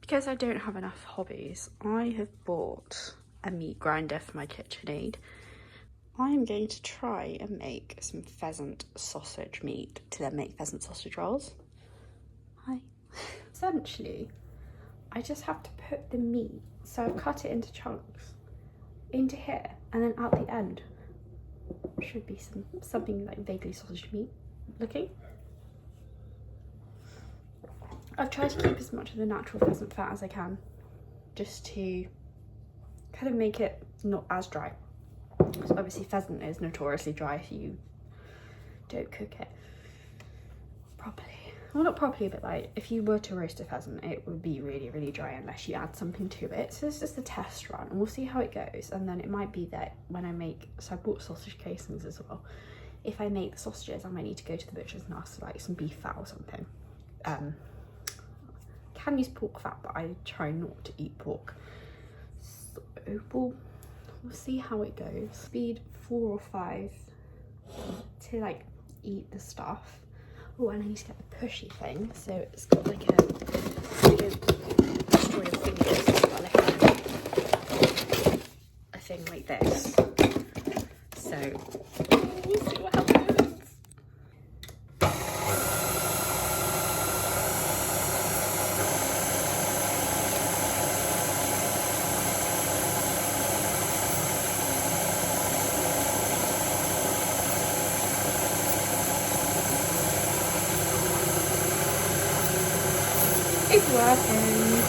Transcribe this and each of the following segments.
Because I don't have enough hobbies, I have bought a meat grinder for my KitchenAid. I am going to try and make some pheasant sausage meat to then make pheasant sausage rolls. Hi. Essentially, I just have to put the meat, so I've cut it into chunks, into here, and then at the end should be something like vaguely sausage meat looking. I've tried to keep as much of the natural pheasant fat as I can, just to kind of make it not as dry. So obviously pheasant is notoriously dry if you don't cook it properly. Well, not properly, but like if you were to roast a pheasant, it would be really, really dry unless you add something to it. So it's just a test run and we'll see how it goes. And then it might be that when I make, so I bought sausage casings as well. If I make the sausages, I might need to go to the butcher's and ask for like some beef fat or something. Can use pork fat, but I try not to eat pork. So we'll see how it goes. Speed 4 or 5 to like eat the stuff. Oh, and I need to get the pushy thing. So it's got like a destroy your fingers. It's got like a thing like this. So we'll see what happens. It's working.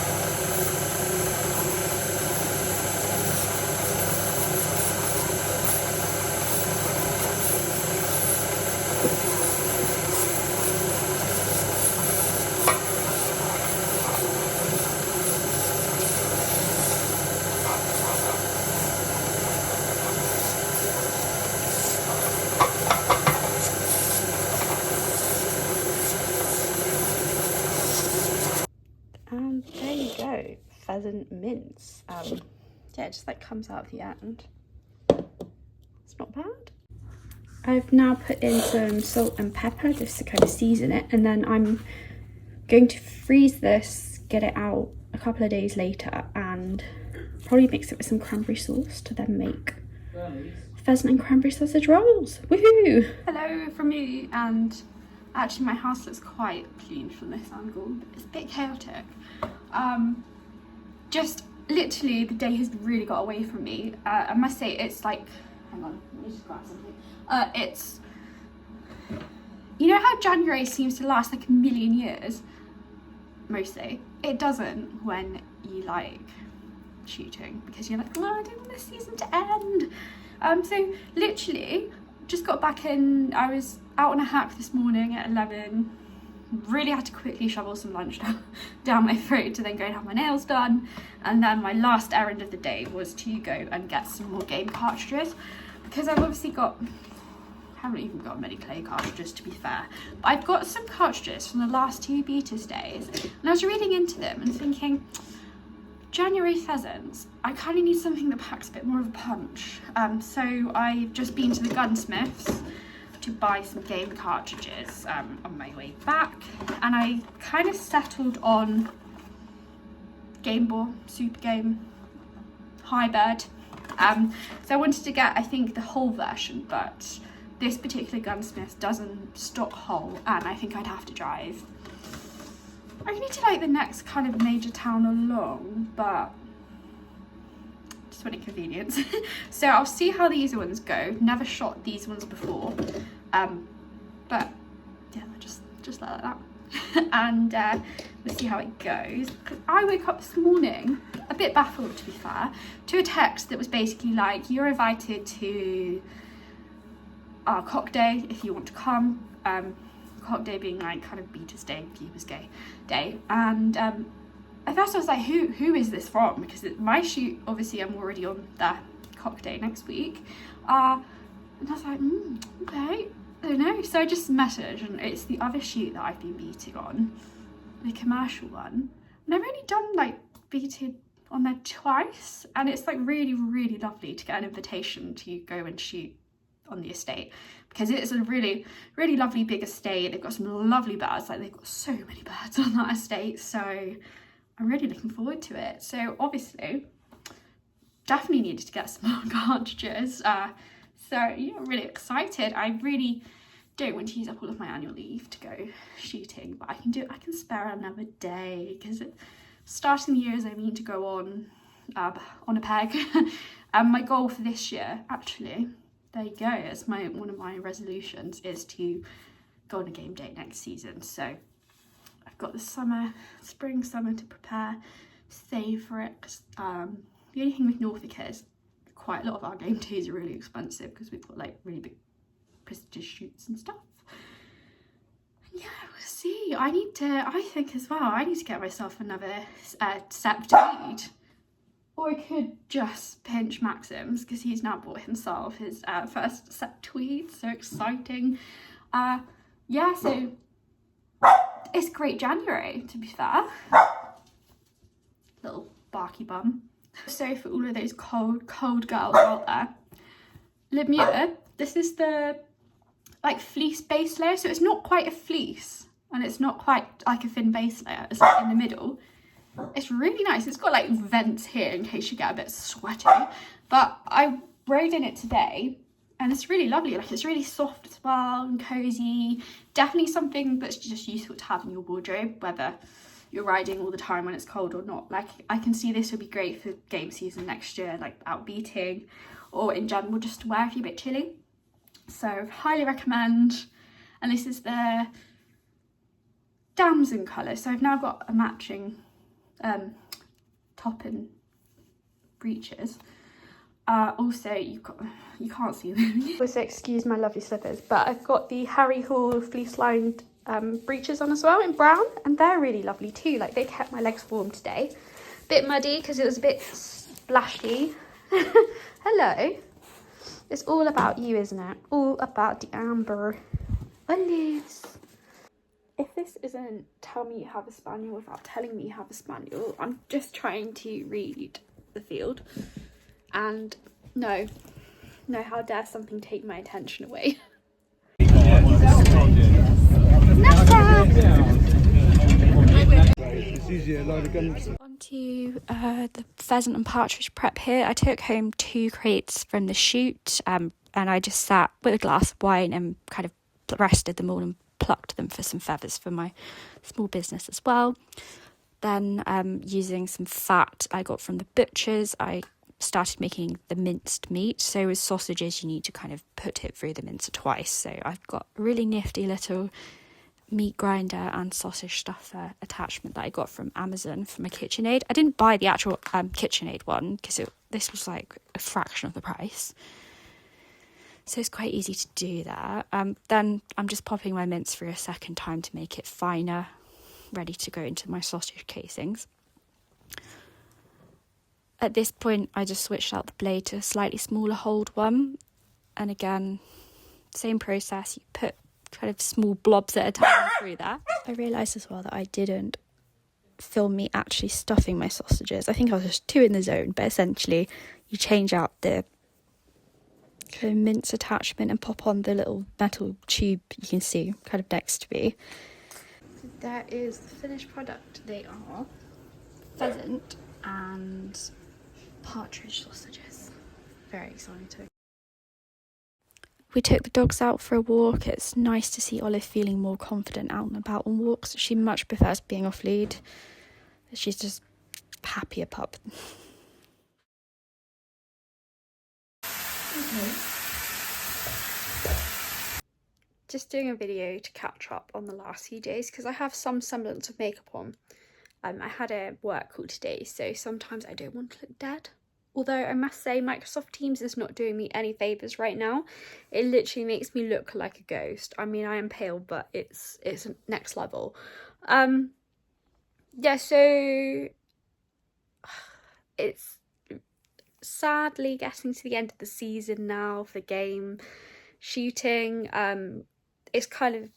And there you go, pheasant mince. Yeah, it just like comes out at the end. It's not bad. I've now put in some salt and pepper just to kind of season it, and then I'm going to freeze this, get it out a couple of days later, and probably mix it with some cranberry sauce to then make pheasant and cranberry sausage rolls. Woohoo! Hello from me, and actually my house looks quite clean from this angle, but it's a bit chaotic. Just literally the day has really got away from me. I must say it's like, hang on, let me just grab something. It's, you know how January seems to last like a million years? Mostly. It doesn't when you like shooting, because you're like, oh, I don't want this season to end. So literally just got back in. I was out on a hack this morning at 11. Really had to quickly shovel some lunch down my throat to then go and have my nails done. And then my last errand of the day was to go and get some more game cartridges, because I've obviously got, I haven't even got many clay cartridges to be fair, but I've got some cartridges from the last 2 beta days, and I was reading into them and thinking, January pheasants, I kind of need something that packs a bit more of a punch. So I've just been to the gunsmiths to buy some game cartridges on my way back, and I kind of settled on Game Boy, Super Game, Highbird. So I wanted to get, I think, the whole version, but this particular gunsmith doesn't stock whole, and I think I'd have to drive. I need to like the next kind of major town along, but just for inconvenience. So I'll see how these ones go. Never shot these ones before, but yeah, just like that. And we'll see how it goes. Because I woke up this morning a bit baffled, to be fair, to a text that was basically like, you're invited to our cock day if you want to come. Cock day being like kind of Beater's day, Keeper's Day, and at first I was like, who is this from? Because my shoot, obviously I'm already on the cock day next week, and I was like, okay, I don't know. So I just messaged, and it's the other shoot that I've been beating on, the commercial one, and I've only done like beated on there twice, and it's like really, really lovely to get an invitation to go and shoot on the estate, because it's a really, really lovely big estate. They've got some lovely birds, like they've got so many birds on that estate, so I'm really looking forward to it. So obviously, definitely needed to get some more cartridges. So yeah, I'm really excited. I really don't want to use up all of my annual leave to go shooting, but I can spare another day, because starting the year as I mean to go on a peg. And my goal for this year, actually, there you go, it's one of my resolutions, is to go on a game day next season. So I've got the spring summer to prepare, save for it, because the only thing with Norfolk is quite a lot of our game days are really expensive, because we've got like really big prestigious shoots and stuff. And yeah, we'll see. I think as well, I need to get myself another set tweed. Or I could just pinch Maxim's, because he's now bought himself his first set tweed. So exciting. Yeah, so it's great January, to be fair. Little barky bum. So for all of those cold girls out there, Lemieux, this is the like fleece base layer. So it's not quite a fleece, and it's not quite like a thin base layer. It's like in the middle. It's really nice. It's got like vents here in case you get a bit sweaty. But I rode in it today, and it's really lovely. Like, it's really soft as well and cozy. Definitely something that's just useful to have in your wardrobe, whether you're riding all the time when it's cold or not. Like, I can see this would be great for game season next year, like out beating, or in general just to wear if you're a bit chilly. So highly recommend. And this is the damson colour. So I've now got a matching top and breeches. Also, you can't see them. Also, excuse my lovely slippers, but I've got the Harry Hall fleece lined breeches on as well in brown, and they're really lovely too. Like, they kept my legs warm today. Bit muddy because it was a bit splashy. Hello. It's all about you, isn't it? All about the amber olives. If this isn't tell me you have a spaniel without telling me you have a spaniel, I'm just trying to read the field. And no, how dare something take my attention away. On to the pheasant and partridge prep here. I took home 2 crates from the shoot, and I just sat with a glass of wine and kind of rested them all and plucked them for some feathers for my small business as well. Then using some fat I got from the butchers, I started making the minced meat. So with sausages, you need to kind of put it through the mincer twice. So I've got a really nifty little meat grinder and sausage stuffer attachment that I got from Amazon for my KitchenAid. I didn't buy the actual KitchenAid one because this was like a fraction of the price. So it's quite easy to do that. Then I'm just popping my mince through a second time to make it finer, ready to go into my sausage casings. At this point, I just switched out the blade to a slightly smaller hold one. And again, same process. You put kind of small blobs at a time through that. I realised as well that I didn't film me actually stuffing my sausages. I think I was just too in the zone, but essentially you change out the kind of mince attachment and pop on the little metal tube you can see kind of next to me. There is the finished product. They are pheasant and partridge sausages. Very exciting. We took the dogs out for a walk. It's nice to see Olive feeling more confident out and about on walks. She much prefers being off lead. She's just happier pup. Okay. Just doing a video to catch up on the last few days because I have some semblance of makeup on. I had a work call today, so sometimes I don't want to look dead. Although I must say Microsoft Teams is not doing me any favours right now. It literally makes me look like a ghost. I mean, I am pale, but it's next level. Yeah, so it's sadly getting to the end of the season now for game shooting. It's kind of,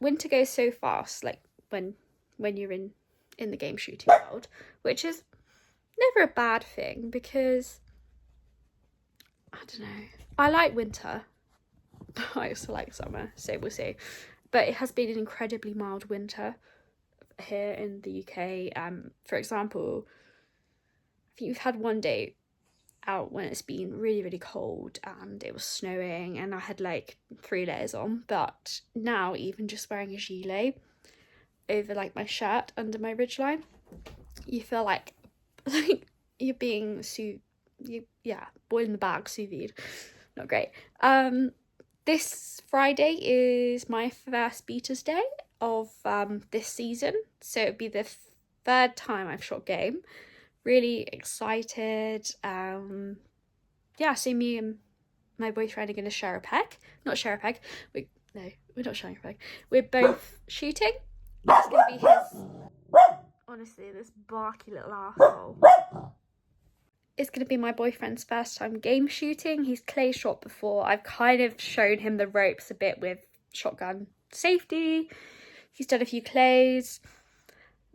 winter goes so fast, like when you're in the game shooting world, which is never a bad thing because I don't know, I like winter. I also like summer, so we'll see. But it has been an incredibly mild winter here in the UK. For example, I think we've had one day out when it's been really, really cold and it was snowing and I had like 3 layers on, but now even just wearing a gilet over like my shirt under my ridgeline, you feel like you're being boiled in the bag, sous vide. Not great. This Friday is my first beaters day of this season, so it'd be the 3rd time I've shot game. Really excited. So me and my boyfriend are going to share a peg. Not share a peg. We're not sharing a peg. We're both shooting. It's going to be his... Honestly, this barky little asshole. It's going to be my boyfriend's first time game shooting. He's clay shot before. I've kind of shown him the ropes a bit with shotgun safety. He's done a few clays.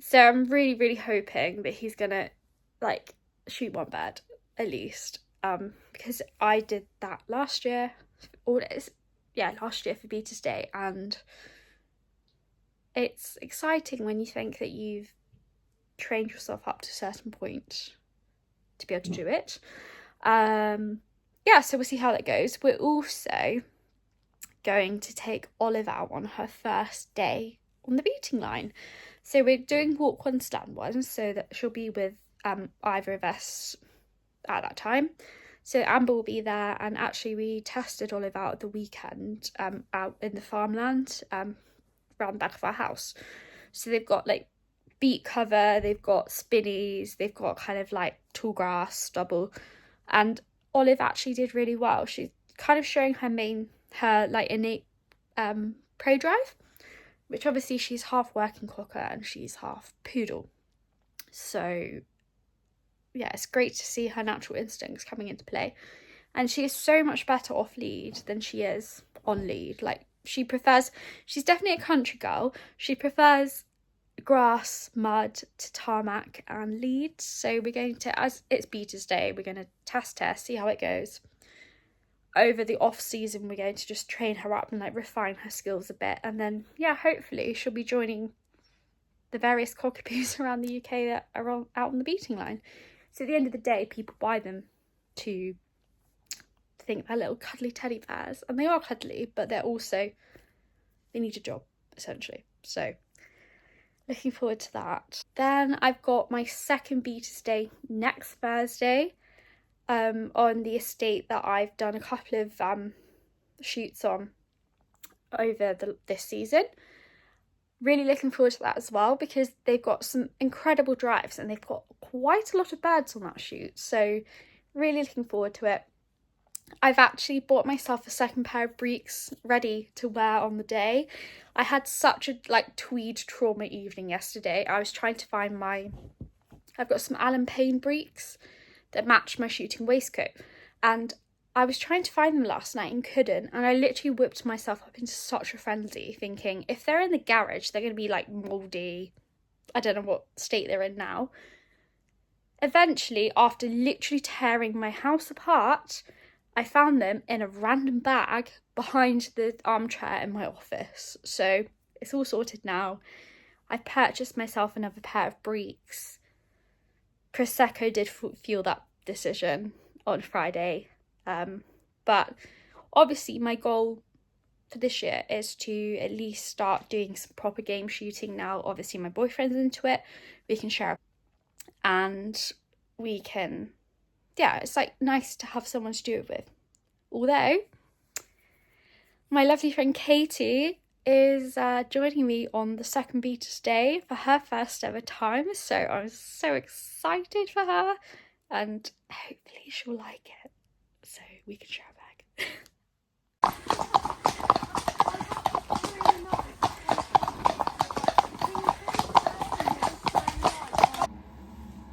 So I'm really, really hoping that he's going to like shoot one bird at least, because I did that last year for Beaters Day, and it's exciting when you think that you've trained yourself up to a certain point to be able to do it. So we'll see how that goes. We're also going to take Olive out on her first day on the beating line, so we're doing walk one, stand one, so that she'll be with either of us at that time. So Amber will be there, and actually we tested Olive out at the weekend out in the farmland around the back of our house. So they've got like beet cover, they've got spinnies, they've got kind of like tall grass, stubble, and Olive actually did really well. She's kind of showing her innate pro drive, which obviously she's half working cocker and she's half poodle. So yeah, it's great to see her natural instincts coming into play. And she is so much better off lead than she is on lead. Like, she's definitely a country girl. She prefers grass, mud to tarmac and lead. So we're going to, as it's Beaters Day, we're going to test her, see how it goes. Over the off season, we're going to just train her up and like refine her skills a bit. And then, hopefully she'll be joining the various cockapoos around the UK that are out on the beating line. So at the end of the day, people buy them to think they're little cuddly teddy bears. And they are cuddly, but they need a job, essentially. So looking forward to that. Then I've got my second Beaters Day next Thursday on the estate that I've done a couple of shoots on over this season. Really looking forward to that as well, because they've got some incredible drives and they've got quite a lot of birds on that shoot. So really looking forward to it. I've actually bought myself a second pair of breeks ready to wear on the day. I had such a tweed trauma evening yesterday. I was trying to find I've got some Alan Payne breeks that match my shooting waistcoat, and I was trying to find them last night and couldn't, and I literally whipped myself up into such a frenzy thinking, if they're in the garage, they're going to be like mouldy. I don't know what state they're in now. Eventually, after literally tearing my house apart, I found them in a random bag behind the armchair in my office. So it's all sorted now. I purchased myself another pair of breeks. Prosecco did fuel that decision on Friday. But obviously my goal for this year is to at least start doing some proper game shooting now. Obviously my boyfriend's into it. We can share and we can, it's like nice to have someone to do it with. Although my lovely friend Katie is joining me on the second Beaters Day for her first ever time. So I'm so excited for her and hopefully she'll like it. So we can share a bag.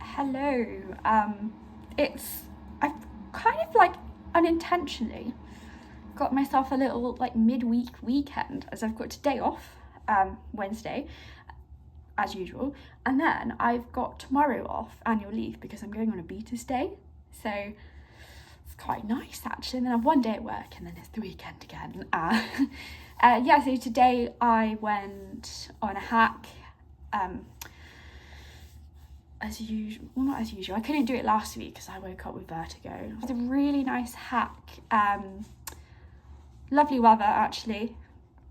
Hello. I've kind of unintentionally got myself a little midweek weekend, as I've got today off, Wednesday, as usual, and then I've got tomorrow off annual leave because I'm going on a Beaters Day. So it's quite nice actually, and then I have one day at work and then it's the weekend again. So today I went on a hack as usual, well, not as usual, I couldn't do it last week because I woke up with vertigo. It was a really nice hack. Lovely weather actually,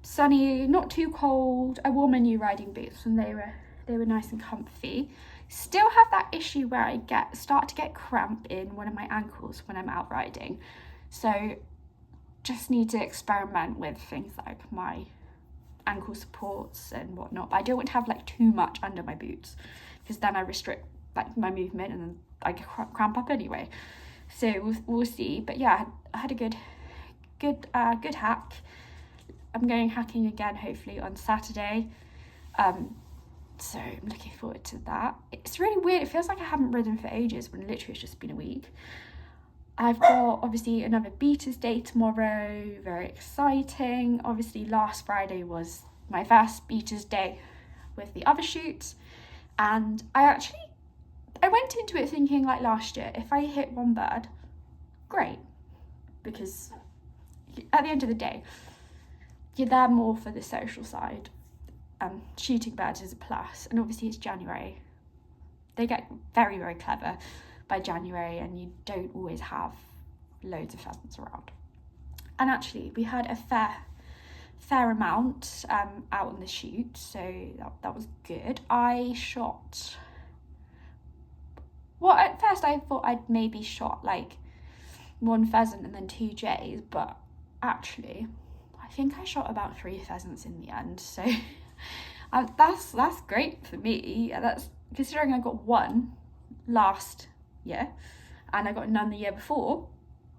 sunny, not too cold. I wore my new riding boots and they were nice and comfy. Still have that issue where I start to get cramp in one of my ankles when I'm out riding, so just need to experiment with things like my ankle supports and whatnot. But I don't want to have like too much under my boots because then I restrict like my movement and then I get cramp up anyway. So we'll see. But yeah, I had a good hack. I'm going hacking again hopefully on Saturday. So I'm looking forward to that. It's really weird. It feels like I haven't ridden for ages when literally it's just been a week. I've got obviously another Beaters Day tomorrow, very exciting. Obviously last Friday was my first Beaters Day with the other shoots, and I went into it thinking like last year, if I hit one bird, great, because at the end of the day, you're there more for the social side. Shooting birds is a plus, and obviously it's January. They get very, very clever by January and you don't always have loads of pheasants around. And actually we had a fair amount out on the shoot, so that was good. I shot, well, at first I thought I'd maybe shot like one pheasant and then 2 jays, but actually I think I shot about 3 pheasants in the end, so that's great for me. That's considering I got 1 last year and I got none the year before.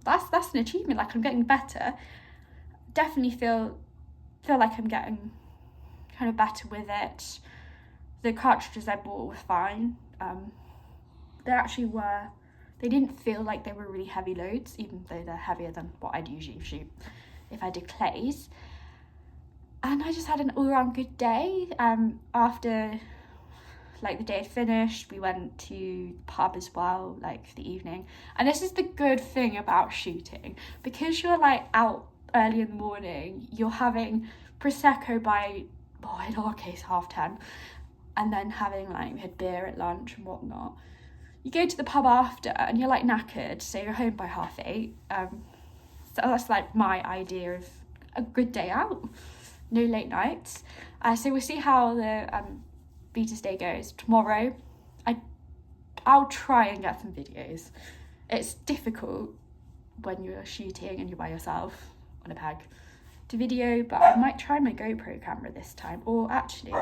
That's an achievement. Like, I'm getting better. Definitely feel like I'm getting kind of better with it. The cartridges I bought were fine. They didn't feel like they were really heavy loads, even though they're heavier than what I'd usually shoot if I did clays. And I just had an all-around good day. After like the day had finished, we went to the pub as well, like for the evening. And this is the good thing about shooting, because you're like out early in the morning, you're having Prosecco by, in our case, 10:30, and then having like, we had beer at lunch and whatnot. You go to the pub after and you're like knackered, so you're home by 8:30. So that's like my idea of a good day out. No late nights. So we'll see how the Beaters Day goes. Tomorrow, I'll try and get some videos. It's difficult when you're shooting and you're by yourself on a peg to video, but I might try my GoPro camera this time. Or actually,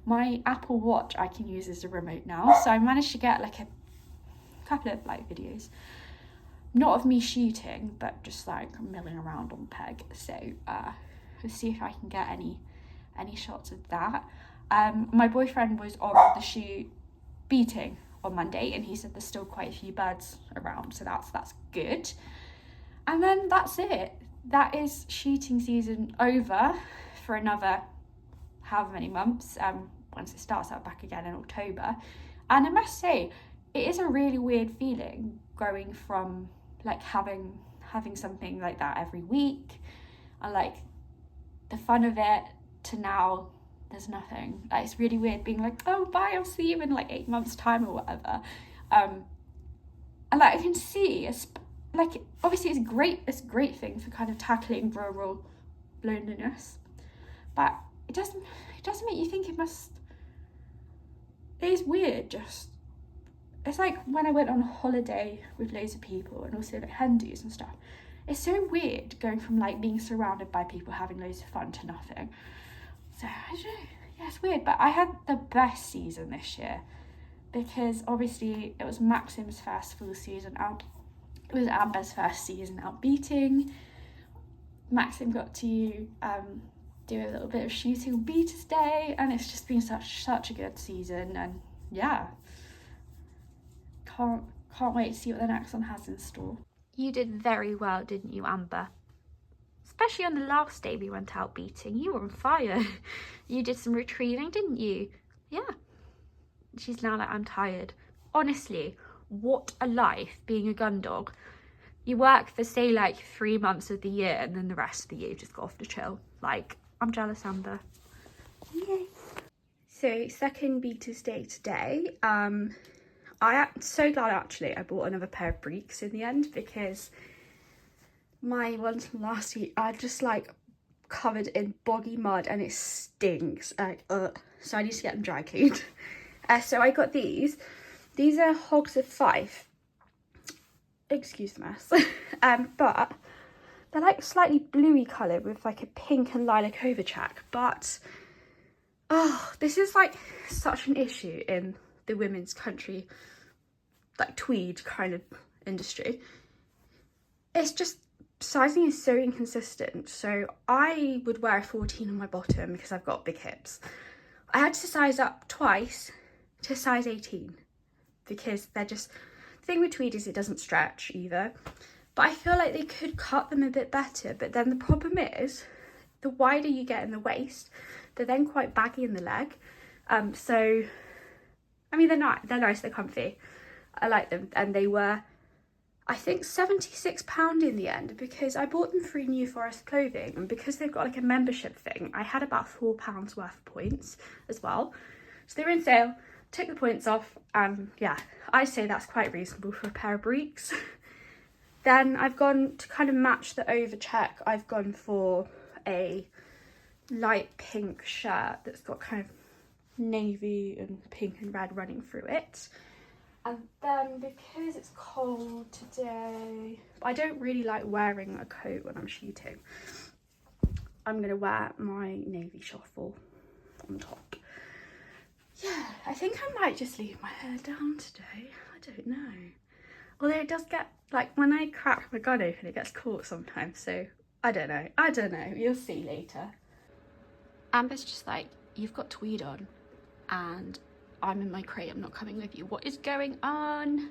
my Apple Watch I can use as a remote now. So I managed to get like a couple of like videos, not of me shooting, but just like milling around on peg. So we'll see if I can get any shots of that. My boyfriend was on the shoot beating on Monday, and he said there's still quite a few birds around, so that's good. And then that's it. That is shooting season over for another however many months, once it starts out back again in October. And I must say, it is a really weird feeling going from like having something like that every week and like the fun of it to now there's nothing. Like, it's really weird being like, oh bye, I'll see you in like 8 months time or whatever. And like I can see, like obviously it's a great thing for kind of tackling rural loneliness, but it doesn't make you think it is weird. Just, it's like when I went on a holiday with loads of people and also like hen dos and stuff. It's so weird going from like being surrounded by people having loads of fun to nothing. So I don't know, yeah, it's weird, but I had the best season this year because obviously it was Maxim's first full season out. It was Amber's first season out beating. Maxim got to do a little bit of shooting on Beaters Day, and it's just been such a good season. And yeah, can't wait to see what the next one has in store. You did very well, didn't you, Amber? Especially on the last day we went out beating. You were on fire. You did some retrieving, didn't you? Yeah. She's now like, I'm tired. Honestly, what a life being a gun dog. You work for, say, like 3 months of the year, and then the rest of the year you just go off to chill. Like, I'm jealous, Amber. Yay. so second beaters day today. I am so glad actually I bought another pair of breeks in the end, because my ones from last week are just like covered in boggy mud and it stinks. Like, so I need to get them dry cleaned. So I got these. These are Hogs of Fife. Excuse the mess. But they're like slightly bluey colour with like a pink and lilac overcheck. But oh, this is like such an issue in the women's country, like tweed kind of industry. It's just, sizing is so inconsistent. So I would wear a 14 on my bottom because I've got big hips. I had to size up twice to size 18 because they're just, the thing with tweed is it doesn't stretch either. But I feel like they could cut them a bit better. But then the problem is, the wider you get in the waist, they're then quite baggy in the leg. So, I mean, they're nice, they're comfy. I like them. And they were, I think, £76 in the end, because I bought them through New Forest Clothing. And because they've got like a membership thing, I had about £4 worth of points as well. So they were in sale, took the points off, and yeah, I say that's quite reasonable for a pair of breeks. Then I've gone to kind of match the overcheck. I've gone for a light pink shirt that's got kind of navy and pink and red running through it. And then because it's cold today, I don't really like wearing a coat when I'm shooting. I'm going to wear my navy shuffle on top. Yeah, I think I might just leave my hair down today. I don't know. Although it does get, like, when I crack my gun open, it gets caught sometimes. So I don't know. You'll see later. Amber's just like, you've got tweed on and I'm in my crate, I'm not coming with you. What is going on?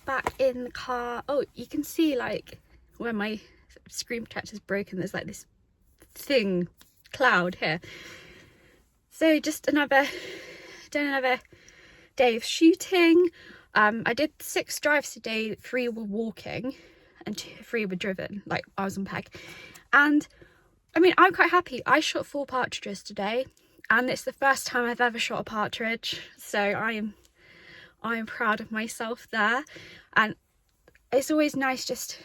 Back in the car. Oh, you can see like where my screen protector's broken, there's like this thing, cloud here. So just another day of shooting. I did 6 drives today, 3 were walking and 3 were driven, like I was on peg. And I mean, I'm quite happy. I shot 4 partridges today, and it's the first time I've ever shot a partridge, so I am proud of myself there. And it's always nice just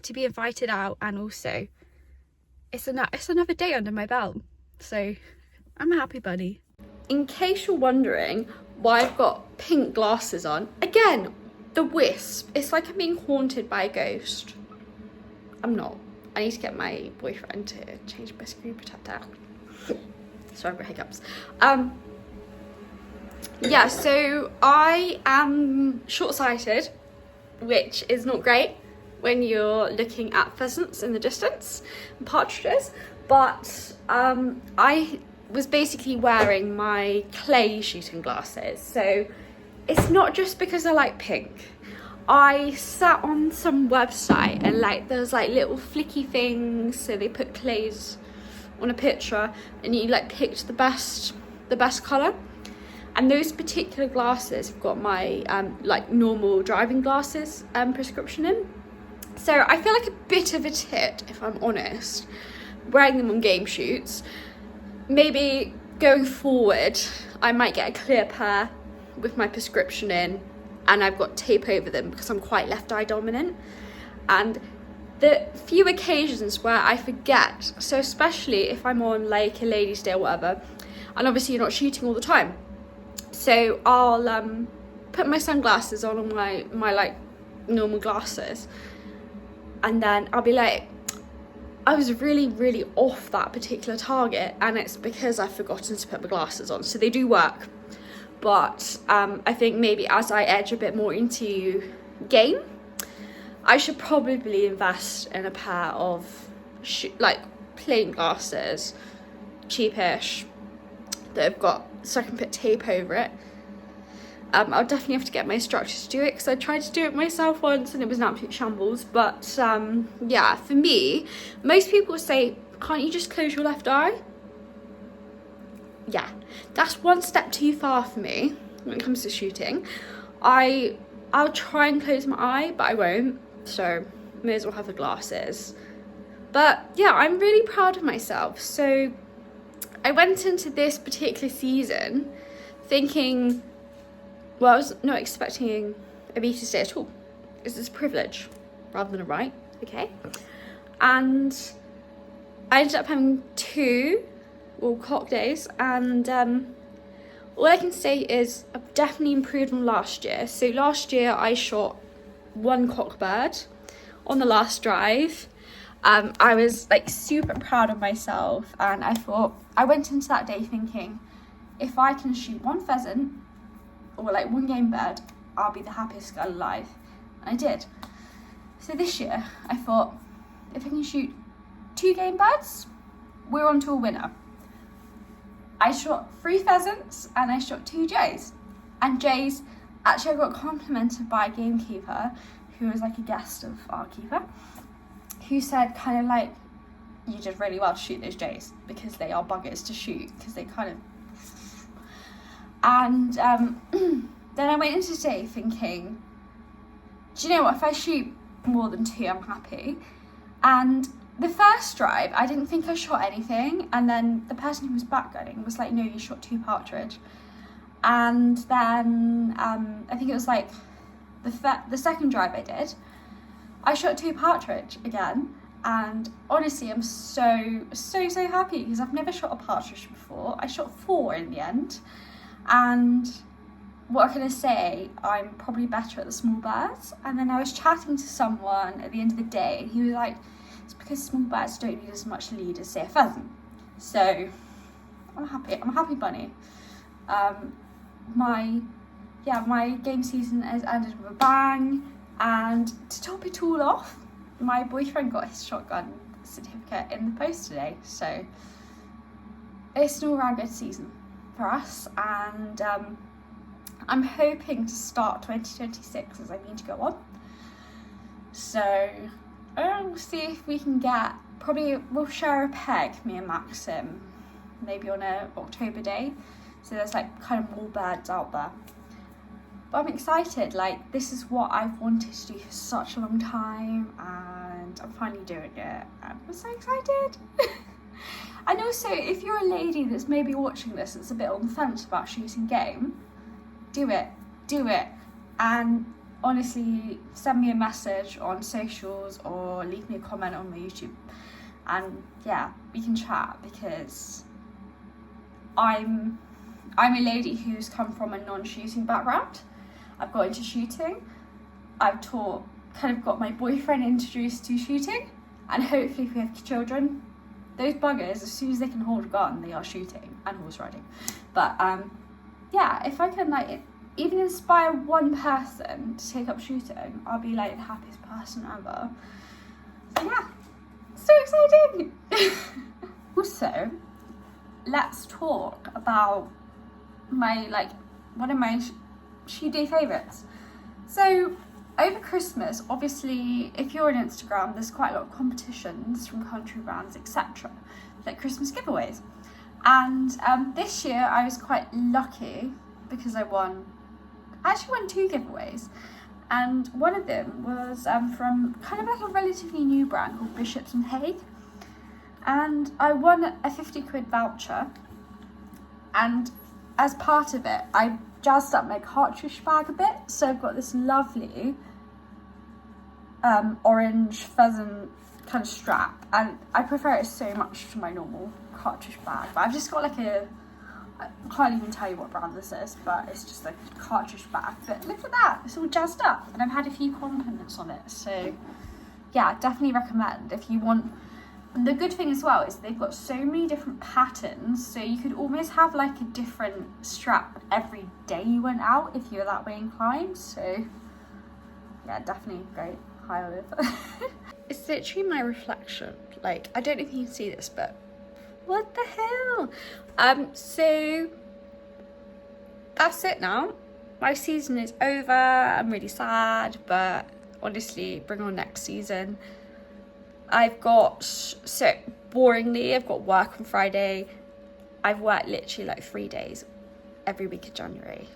to be invited out, and also it's another day under my belt, so I'm a happy bunny. In case you're wondering why I've got pink glasses on, again, the wisp. It's like I'm being haunted by a ghost. I'm not. I need to get my boyfriend to change my screen protector. Sorry, I've got hiccups. Yeah, so I am short-sighted, which is not great when you're looking at pheasants in the distance and partridges, but I was basically wearing my clay shooting glasses, so it's not just because I like pink. I sat on some website and like there's like little flicky things, so they put clays on a picture and you like picked the best colour, and those particular glasses have got my like normal driving glasses prescription in. So I feel like a bit of a tit, if I'm honest, wearing them on game shoots. Maybe going forward I might get a clear pair with my prescription in, and I've got tape over them because I'm quite left eye dominant. And the few occasions where I forget, so especially if I'm on like a ladies' day or whatever, and obviously you're not shooting all the time, so I'll put my sunglasses on my like normal glasses, and then I'll be like, I was really off that particular target, and it's because I've forgotten to put my glasses on. So they do work, but I think maybe as I edge a bit more into game, I should probably invest in a pair of like plain glasses, cheapish, that have got, so I can put tape over it. I'll definitely have to get my instructor to do it, because I tried to do it myself once and it was an absolute shambles. But yeah, for me, most people say, can't you just close your left eye? Yeah, that's one step too far for me when it comes to shooting. I'll try and close my eye, but I won't, so may as well have the glasses. But yeah, I'm really proud of myself. So I went into this particular season thinking, well, I was not expecting a B to stay at all. It's a privilege rather than a right, okay? And I ended up having 2 cock days, and all I can say is I've definitely improved on last year. So last year I shot 1 cock bird on the last drive. I was like super proud of myself, and I thought, I went into that day thinking, if I can shoot 1 pheasant or like 1 game bird, I'll be the happiest girl alive. And I did. So this year I thought, if I can shoot 2 game birds, we're on to a winner. I shot 3 pheasants and I shot 2 jays. And jays, actually I got complimented by a gamekeeper who was like a guest of our keeper, who said kind of like, you did really well to shoot those jays, because they are buggers to shoot, because they kind of... And then I went into today thinking, do you know what, if I shoot more than 2, I'm happy. And the first drive, I didn't think I shot anything, and then the person who was backgunning was like, no, you shot 2 partridge. And then I think it was like the second drive I did, I shot 2 partridge again. And honestly, I'm so happy, because I've never shot a partridge before. I shot 4 in the end. And what can I say, I'm probably better at the small birds. And then I was chatting to someone at the end of the day, and he was like, it's because small birds don't need as much lead as, say, a pheasant. So I'm a happy bunny. My game season has ended with a bang, and to top it all off, my boyfriend got his shotgun certificate in the post today. So it's an all-round good season for us, and I'm hoping to start 2026 as I mean to go on. So we'll see if we can get, probably we'll share a peg, me and Maxim, maybe on a October day. So there's like kind of more birds out there. But I'm excited, like this is what I've wanted to do for such a long time, and I'm finally doing it, and I'm so excited. And also, if you're a lady that's maybe watching this that's a bit on the fence about shooting game, do it, and honestly send me a message on socials or leave me a comment on my YouTube, and yeah, we can chat, because I'm a lady who's come from a non-shooting background. I've got into shooting, I've got my boyfriend introduced to shooting, and hopefully if we have children, those buggers, as soon as they can hold a gun, they are shooting and horse riding. But yeah, if I can like even inspire one person to take up shooting, I'll be like the happiest person ever. So yeah, so exciting. Also, let's talk about my one of my shoot day favourites. So over Christmas, obviously, if you're on Instagram, there's quite a lot of competitions from country brands, etc., like Christmas giveaways. And this year I was quite lucky because I actually won 2 giveaways. And one of them was from kind of like a relatively new brand called Bishops and Hague. And I won a 50 quid voucher. And as part of it, I jazzed up my cartridge bag a bit. So I've got this lovely orange pheasant kind of strap, and I prefer it so much to my normal cartridge bag. But I've just got like I can't even tell you what brand this is, but it's just like a cartridge bag. But look at that, it's all jazzed up, and I've had a few compliments on it. So yeah, definitely recommend if you want. And the good thing as well is they've got so many different patterns, so you could almost have like a different strap every day you went out if you're that way inclined. So yeah, definitely great. High olive. It's literally my reflection. Like, I don't know if you can see this, but what the hell? So that's it now. My season is over. I'm really sad, but honestly, bring on next season. I've got, so boringly, I've got work on Friday. I've worked literally like 3 days every week of January.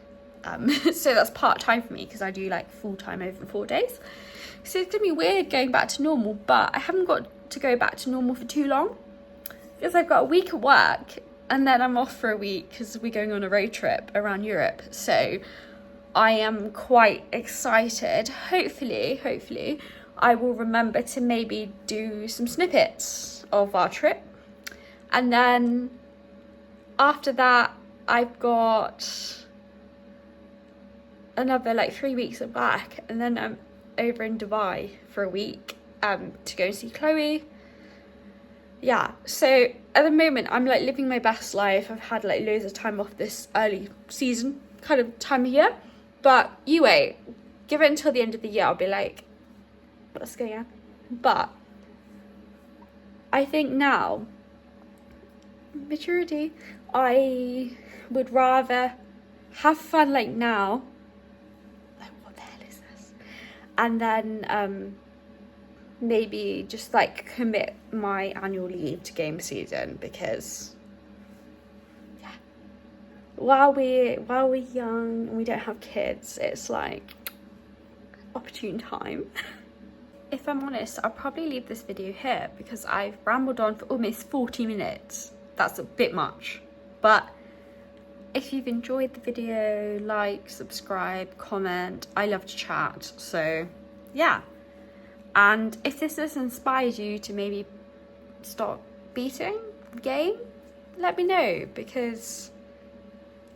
So that's part-time for me because I do like full-time over 4 days. So it's gonna be weird going back to normal, but I haven't got to go back to normal for too long because I've got a week of work and then I'm off for a week because we're going on a road trip around Europe. So I am quite excited. Hopefully I will remember to maybe do some snippets of our trip. And then after that, I've got another like 3 weeks of back, and then I'm over in Dubai for a week to go and see Chloe. Yeah, so at the moment I'm like living my best life. I've had like loads of time off this early season kind of time of year, but you wait, give it until the end of the year, I'll be like, what's going on? But I think now, maturity, I would rather have fun like now. Like, what the hell is this? And then maybe just like commit my annual leave to game season, because yeah, while we're young and we don't have kids, it's like opportune time. If I'm honest, I'll probably leave this video here because I've rambled on for almost 40 minutes. That's a bit much. But if you've enjoyed the video, like, subscribe, comment. I love to chat. So yeah. And if this has inspired you to maybe start beating the game, let me know, because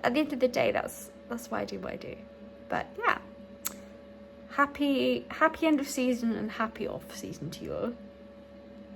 at the end of the day, that's why I do what I do. But yeah. Happy end of season and happy off season to you all.